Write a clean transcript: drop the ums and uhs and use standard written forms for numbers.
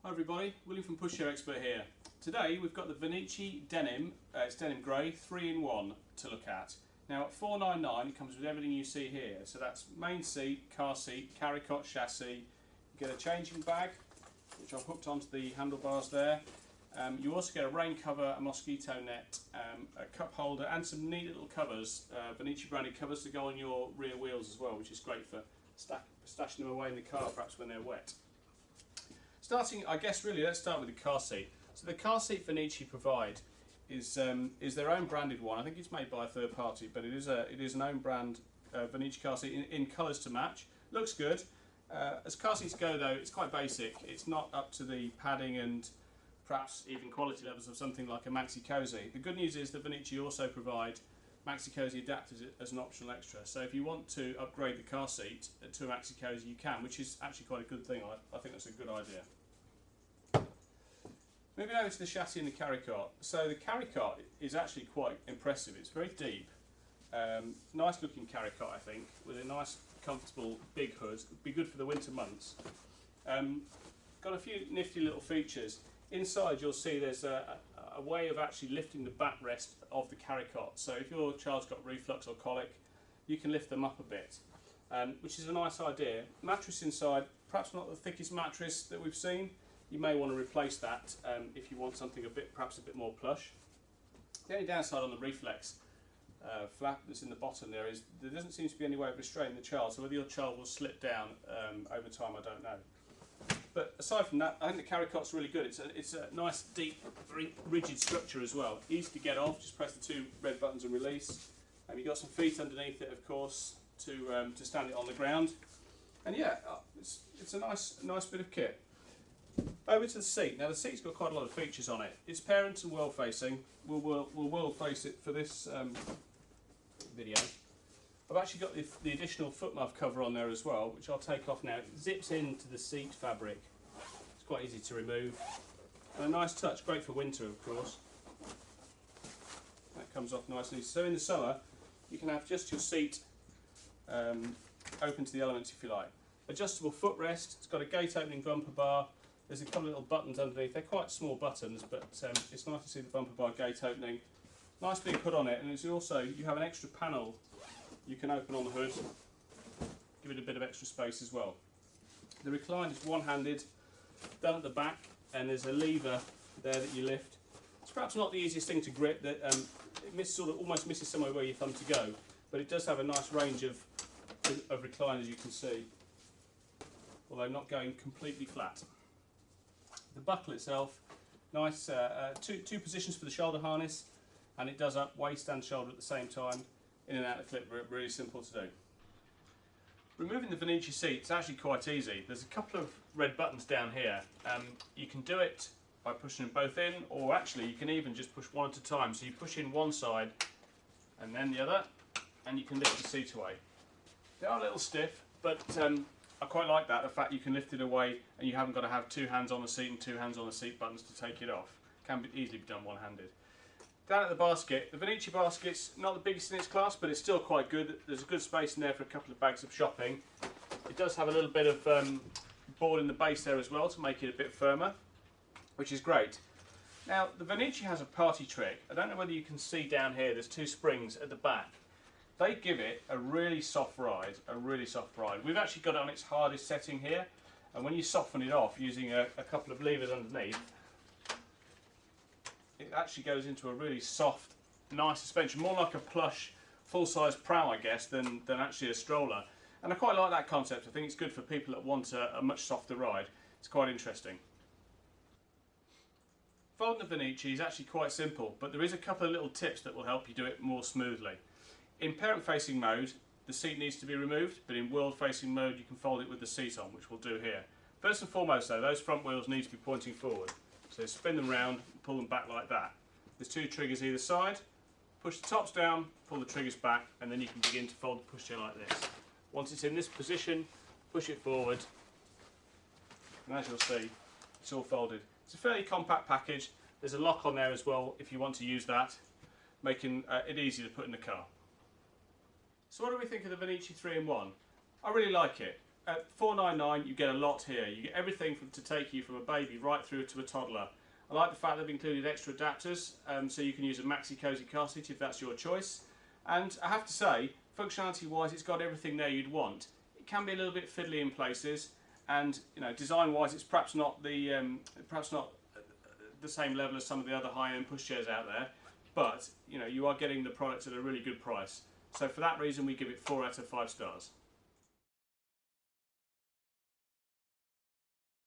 Hi everybody, William from Pushchair Expert here. Today we've got the Venicci denim, it's denim grey, 3-in-1 to look at. Now at $4.99 it comes with everything you see here. So that's main seat, car seat, carry cot chassis, you get a changing bag, which I've hooked onto the handlebars there. You also get a rain cover, a mosquito net, a cup holder and some neat little covers, Venicci branded covers to go on your rear wheels as well, which is great for stashing them away in the car perhaps when they're wet. Starting, I guess really, let's start with the car seat. So the car seat Venicci provide is their own branded one. I think it's made by a third party, but it is an own brand Venicci car seat in colours to match. Looks good. As car seats go though, it's quite basic. It's not up to the padding and perhaps even quality levels of something like a Maxi Cosi. The good news is that Venicci also provide Maxi Cosi adapters as an optional extra. So if you want to upgrade the car seat to a Maxi Cosi, you can, which is actually quite a good thing. I think that's a good idea. Moving over to the chassis and the carry cot. So the carry cot is actually quite impressive. It's very deep. Nice looking carry cot, I think, with a nice comfortable big hood. It'd be good for the winter months. Got a few nifty little features. Inside you'll see there's a way of actually lifting the backrest of the carry cot. So if your child's got reflux or colic, you can lift them up a bit, which is a nice idea. Mattress inside, perhaps not the thickest mattress that we've seen. You may want to replace that if you want something perhaps a bit more plush. The only downside on the reflex flap that's in the bottom there is there doesn't seem to be any way of restraining the child, so whether your child will slip down over time, I don't know. But aside from that, I think the carry cot's really good. It's a nice, deep, very rigid structure as well. Easy to get off, just press the two red buttons and release. You've got some feet underneath it, of course, to stand it on the ground. And yeah, it's a nice bit of kit. Over to the seat. Now the seat's got quite a lot of features on it. It's parent and world facing. We'll world face it for this video. I've actually got the additional foot muff cover on there as well, which I'll take off now. It zips into the seat fabric. It's quite easy to remove. And a nice touch, great for winter of course. That comes off nicely. So in the summer you can have just your seat open to the elements if you like. Adjustable footrest. It's got a gate opening bumper bar. There's a couple of little buttons underneath. They're quite small buttons, but it's nice to see the bumper bar gate opening. Nice big hood on it, and it's also, you have an extra panel you can open on the hood. Give it a bit of extra space as well. The recline is one-handed, done at the back, and there's a lever there that you lift. It's perhaps not the easiest thing to grip. That it almost misses somewhere where your thumb to go, but it does have a nice range of recline, as you can see, although not going completely flat. The buckle itself, nice, two positions for the shoulder harness, and it does up waist and shoulder at the same time, in and out of clip, really simple to do. Removing the Venicci seat is actually quite easy. There's a couple of red buttons down here. You can do it by pushing them both in, or actually you can even just push one at a time. So you push in one side and then the other, and you can lift the seat away. They are a little stiff, but I quite like that, the fact you can lift it away and you haven't got to have two hands on the seat and two hands on the seat buttons to take it off. Can easily be done one-handed. Down at the basket, the Venicci basket's not the biggest in its class, but it's still quite good. There's a good space in there for a couple of bags of shopping. It does have a little bit of board in the base there as well to make it a bit firmer, which is great. Now, the Venicci has a party trick. I don't know whether you can see down here, there's two springs at the back. They give it a really soft ride, We've actually got it on its hardest setting here, and when you soften it off using a couple of levers underneath, it actually goes into a really soft, nice suspension, more like a plush, full-size pram, I guess, than actually a stroller. And I quite like that concept. I think it's good for people that want a much softer ride. It's quite interesting. Folding the Venicci is actually quite simple, but there is a couple of little tips that will help you do it more smoothly. In parent-facing mode, the seat needs to be removed, but in world-facing mode you can fold it with the seat on, which we'll do here. First and foremost though, those front wheels need to be pointing forward. So spin them round and pull them back like that. There's two triggers either side. Push the tops down, pull the triggers back, and then you can begin to fold the pushchair like this. Once it's in this position, push it forward, and as you'll see, it's all folded. It's a fairly compact package. There's a lock on there as well if you want to use that, making it easy to put in the car. So what do we think of the Venicci 3-in-1? I really like it. at $4.99 you get a lot here. You get everything to take you from a baby right through to a toddler. I like the fact they've included extra adapters, so you can use a maxi cozy car seat if that's your choice. And I have to say, functionality wise, it's got everything there you'd want. It can be a little bit fiddly in places, and design wise it's perhaps not the same level as some of the other high-end pushchairs out there, but you are getting the product at a really good price. So for that reason we give it 4 out of 5 stars.